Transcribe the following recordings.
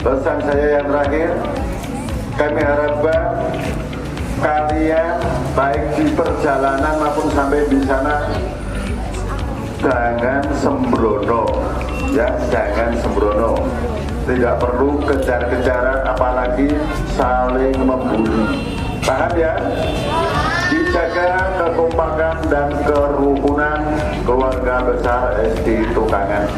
Pesan saya yang terakhir, kami harapkan kalian baik di perjalanan maupun sampai di sana jangan sembrono, ya, jangan sembrono. Tidak perlu kejar-kejaran, apalagi saling membuli. Paham ya? Dijaga kekompakan dan kerukunan keluarga besar SD Tukangan.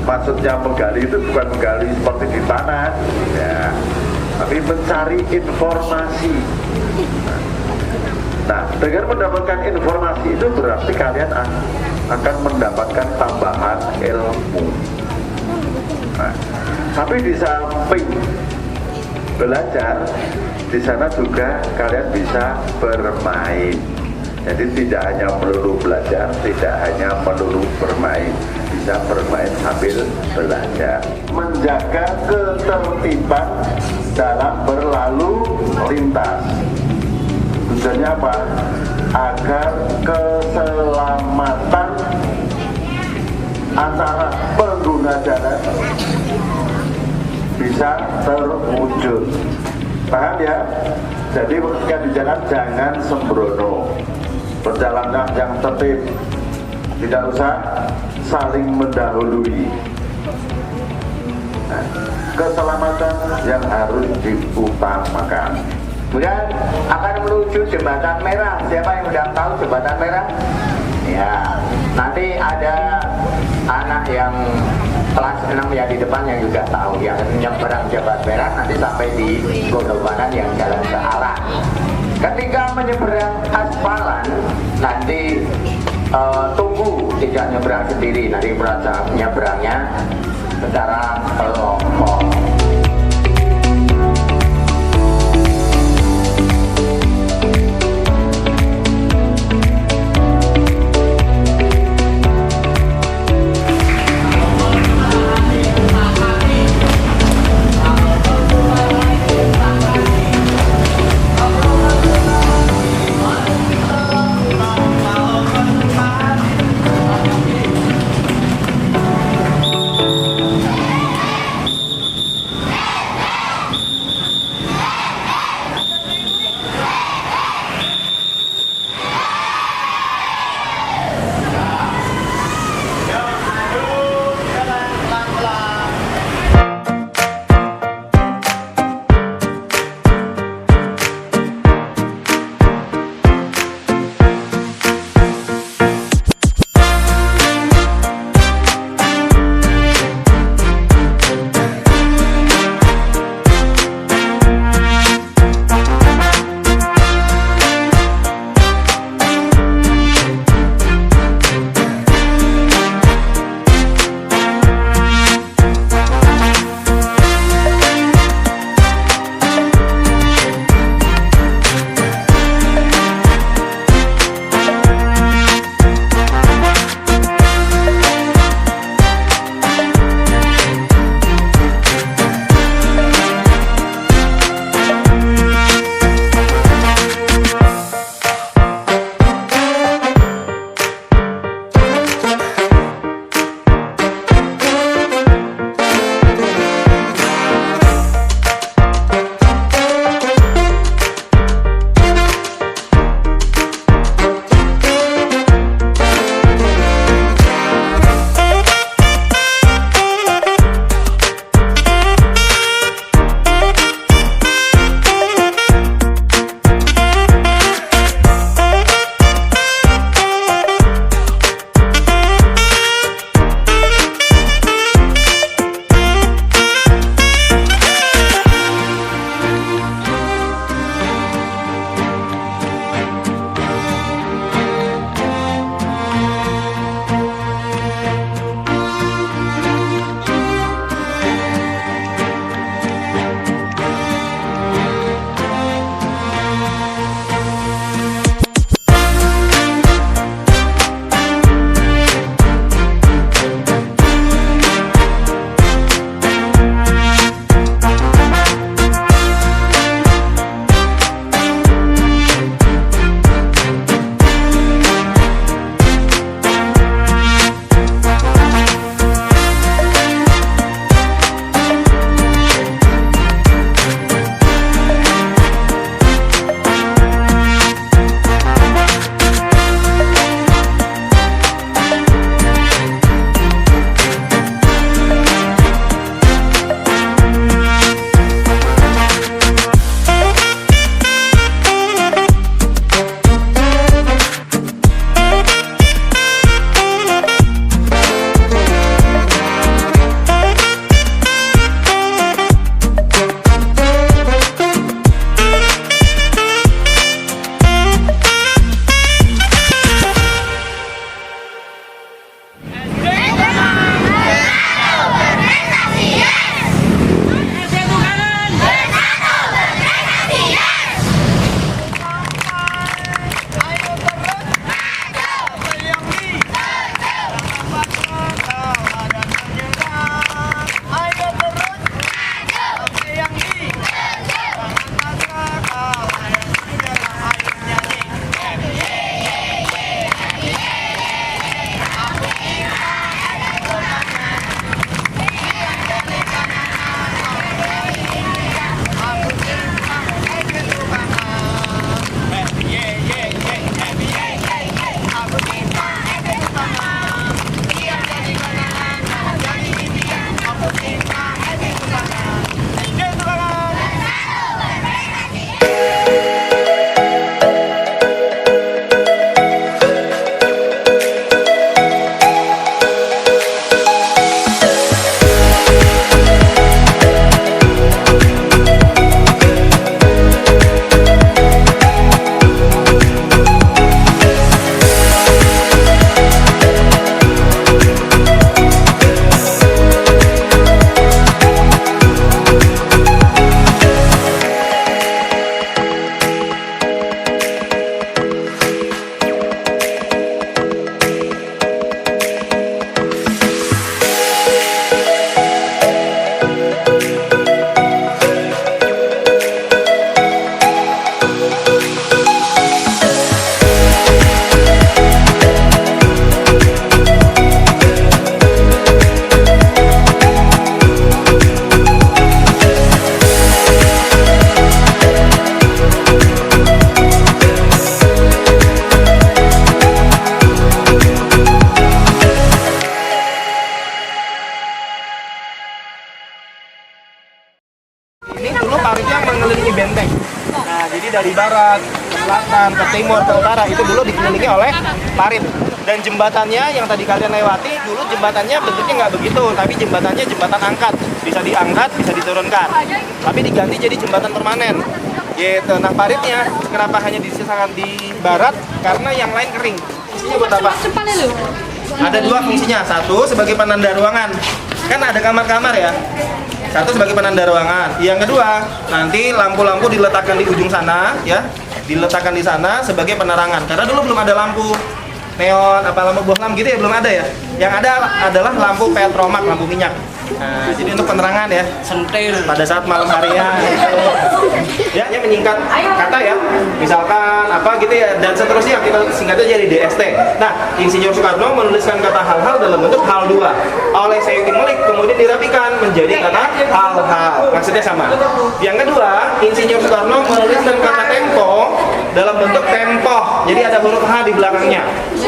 Maksudnya menggali itu bukan menggali seperti di tanah, ya, tapi mencari informasi. Nah, dengan mendapatkan informasi itu berarti kalian akan mendapatkan tambahan ilmu. Nah, tapi di samping belajar, di sana juga kalian bisa bermain. Jadi tidak hanya melulu belajar, tidak hanya melulu bermain, bisa bermain sambil belajar. Menjaga ketertiban dalam berlalu lintas. Tujuannya apa? Agar keselamatan antara pengguna jalan bisa terwujud. Paham ya? Jadi ketika di jalan jangan sembrono, perjalanan yang tertib, tidak usah saling mendahului. Nah, keselamatan yang harus diutamakan. Kemudian akan menuju jembatan merah. Siapa yang sudah tahu jembatan merah? Ya, nanti ada anak yang kelas 6 ya di depan yang juga tahu, yang nyebrang jembatan merah nanti sampai di Gondobanan yang jalan ke arah. Ketika menyeberang aspalan nanti tunggu, tidak nyebrang sendiri, nanti merasa nyebrangnya secara kelompok. dari barat, ke selatan, ke timur, ke utara itu dulu dikelilingi oleh parit. Dan jembatannya yang tadi kalian lewati dulu jembatannya bentuknya nggak begitu, tapi jembatannya jembatan angkat, bisa diangkat, bisa diturunkan. Tapi diganti jadi jembatan permanen. Gitu. Nah paritnya kenapa hanya disisakan di barat? Karena yang lain kering. Fungsinya buat apa? Ada dua fungsinya. Satu sebagai penanda ruangan. Kan ada kamar-kamar ya. Satu sebagai penanda ruangan. Yang kedua nanti lampu-lampu diletakkan di ujung sana ya. Diletakkan di sana sebagai penerangan. Karena dulu belum ada lampu neon apa lampu bohlam gitu ya, belum ada ya. Yang ada adalah lampu petromak, lampu minyak. Nah, jadi untuk penerangan ya, sentil pada saat malam hari ya. Ya, menyingkat kata ya. Misalkan apa gitu ya, dan seterusnya kita singkatnya jadi DST. Nah, Insinyur Soekarno menuliskan kata hal-hal dalam bentuk hal dua. Oleh Sayuti Melik kemudian dirapikan menjadi kata hal-hal. Maksudnya sama. Yang kedua, Insinyur Soekarno menuliskan kata tempo dalam bentuk tempoh. Jadi ada huruf H di belakangnya.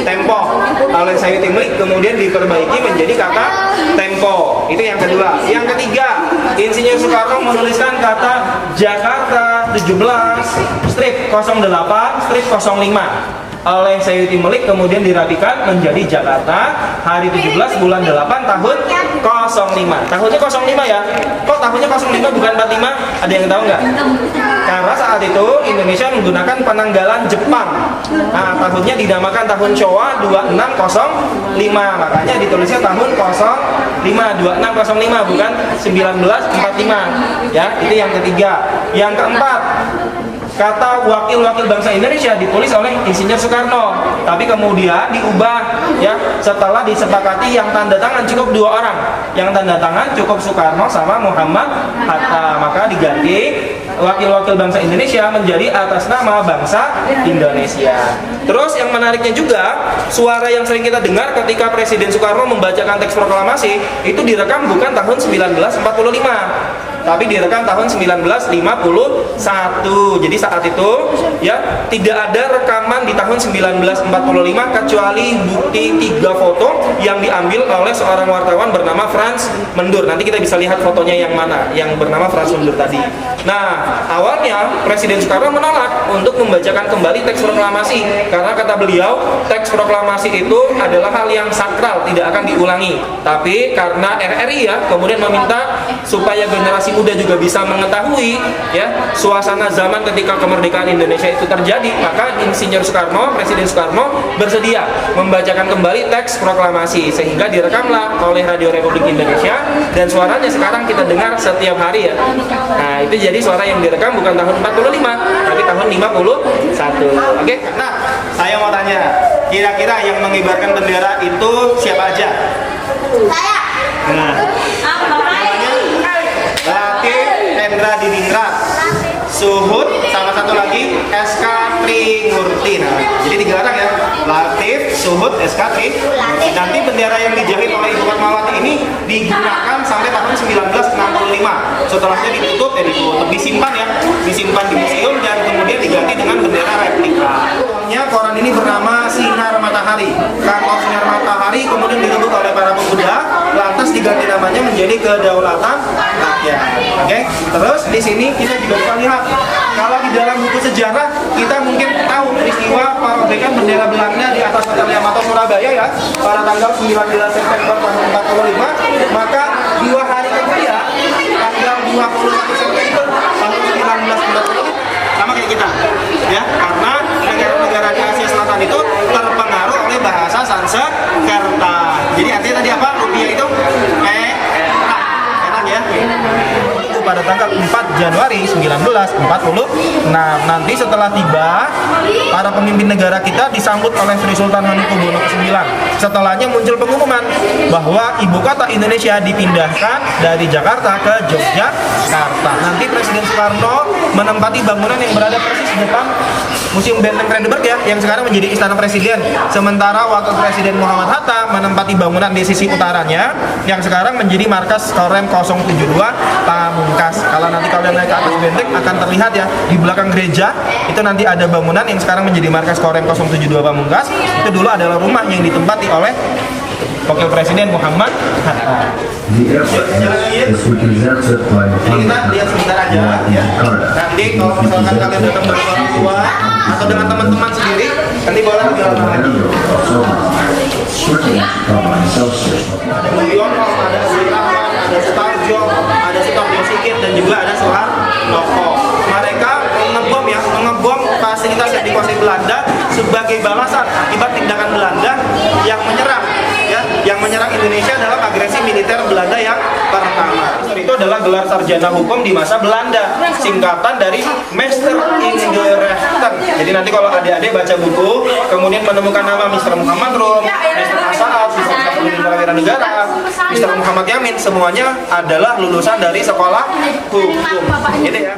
Tempoh. Oleh Sayuti Melik kemudian diperbaiki menjadi kata tempo. Itu yang kedua. Yang ketiga, Insinyur Soekarno menuliskan kata Jakarta 17 strip 08 strip 05. Oleh Sayuti Melik kemudian dirapikan menjadi Jakarta hari 17 bulan 8 tahun 05. Tahunnya 05 ya. Kok tahunnya 05 bukan 45? Ada yang tahu nggak? Karena saat itu Indonesia menggunakan penanggalan Jepang. Nah, tahunnya dinamakan tahun Showa 2605. Makanya ditulisnya tahun 05 2605 bukan 1945. Ya, itu yang ketiga. Yang keempat, kata wakil-wakil bangsa Indonesia ditulis oleh Insinyur Soekarno, tapi kemudian diubah ya setelah disepakati yang tanda tangan cukup 2 orang, yang tanda tangan cukup Soekarno sama Muhammad Hatta, maka diganti wakil-wakil bangsa Indonesia menjadi atas nama bangsa Indonesia. Terus yang menariknya juga, suara yang sering kita dengar ketika Presiden Soekarno membacakan teks proklamasi itu direkam bukan tahun 1945, tapi direkam tahun 1951. Jadi saat itu ya tidak ada rekaman di tahun 1945 kecuali bukti 3 foto yang diambil oleh seorang wartawan bernama Frans Mendur. Nanti kita bisa lihat fotonya yang mana, yang bernama Frans Mendur tadi. Nah, awalnya Presiden Soekarno menolak untuk membacakan kembali teks proklamasi karena kata beliau teks proklamasi itu adalah hal yang sakral, tidak akan diulangi. Tapi karena RRI ya kemudian meminta supaya generasi muda juga bisa mengetahui ya suasana zaman ketika kemerdekaan Indonesia itu terjadi, maka Insinyur Soekarno, Presiden Soekarno bersedia membacakan kembali teks proklamasi sehingga direkamlah oleh Radio Republik Indonesia dan suaranya sekarang kita dengar setiap hari ya. Nah, itu jadi suara yang direkam bukan tahun 45 tapi tahun 51. Oke? Nah, saya mau tanya, kira-kira yang mengibarkan bendera itu siapa aja? Saya. Nah, Latif Hendra Diningrat, Suhud, sama satu lagi SK Trimurti. Nah, jadi 3 orang ya, Latif, Suhud, SK Trimurti. Nanti bendera yang dijahit oleh Ibu Fatmawati ini digunakan sampai tahun 1965. Setelahnya ditutup, disimpan ya, disimpan di museum dan kemudian diganti dengan bendera replika. Koran ini bernama Sinar Matahari. Kantor Sinar Matahari kemudian direbut oleh para pemuda, lantas diganti namanya menjadi Kedaulatan Rakyat. Oke, terus di sini kita juga bisa lihat kalau di dalam buku sejarah kita mungkin tahu peristiwa perobekan bendera Belanda di atas Hotel Yamato Surabaya ya pada tanggal 19 September tahun 45. Maka 2 hari kemudian tanggal 21 September tahun 1945 sama kayak kita ya, karena negara-negara di Asia Selatan itu terpengaruh oleh bahasa Sanskerta. Jadi artinya tadi apa? Rupiah itu enak ya. Itu pada tanggal 4 Januari 1940. Nah, nanti setelah tiba, para pemimpin negara kita disambut oleh Sri Sultan Hamengkubuwono ke-9. Setelahnya muncul pengumuman bahwa ibu kota Indonesia dipindahkan dari Jakarta ke Yogyakarta. Nanti Presiden Soekarno menempati bangunan yang berada persis di depan Museum Benteng Vredenburg ya, yang sekarang menjadi Istana Presiden. Sementara Wakil Presiden Muhammad Hatta menempati bangunan di sisi utaranya, yang sekarang menjadi markas Korem 072 Pamungkas. Kalau nanti kalian naik ke atas benteng akan terlihat ya, di belakang gereja itu nanti ada bangunan yang sekarang menjadi markas Korem 072 Pamungkas. Itu dulu adalah rumah yang ditempati oleh Wakil Presiden Muhammad Hatta. The airport is represented by Jadi kita lihat sebentar aja ya. Nanti kalau misalkan kalian datang dengan orang tua atau dengan teman-teman sendiri, nanti boleh jalan lagi. Ada Mulyono, ada Sulaiman, ada Sutarjo, ada Sutarjo Sikit, dan juga ada Soeharto. Mereka mengebom fasilitas yang dikuasai Belanda sebagai balasan akibat tindakan Belanda yang menyerang Indonesia dalam agresi militer Belanda yang pertama. Itu adalah gelar sarjana hukum di masa Belanda, singkatan dari Meester in the Rechten. Jadi nanti kalau adik-adik baca buku, kemudian menemukan nama Mr. Muhammad Rum, Mr. Asaad, Mr. Kapolri Negara, Mr. Muhammad Yamin, semuanya adalah lulusan dari sekolah hukum. Gitu ya.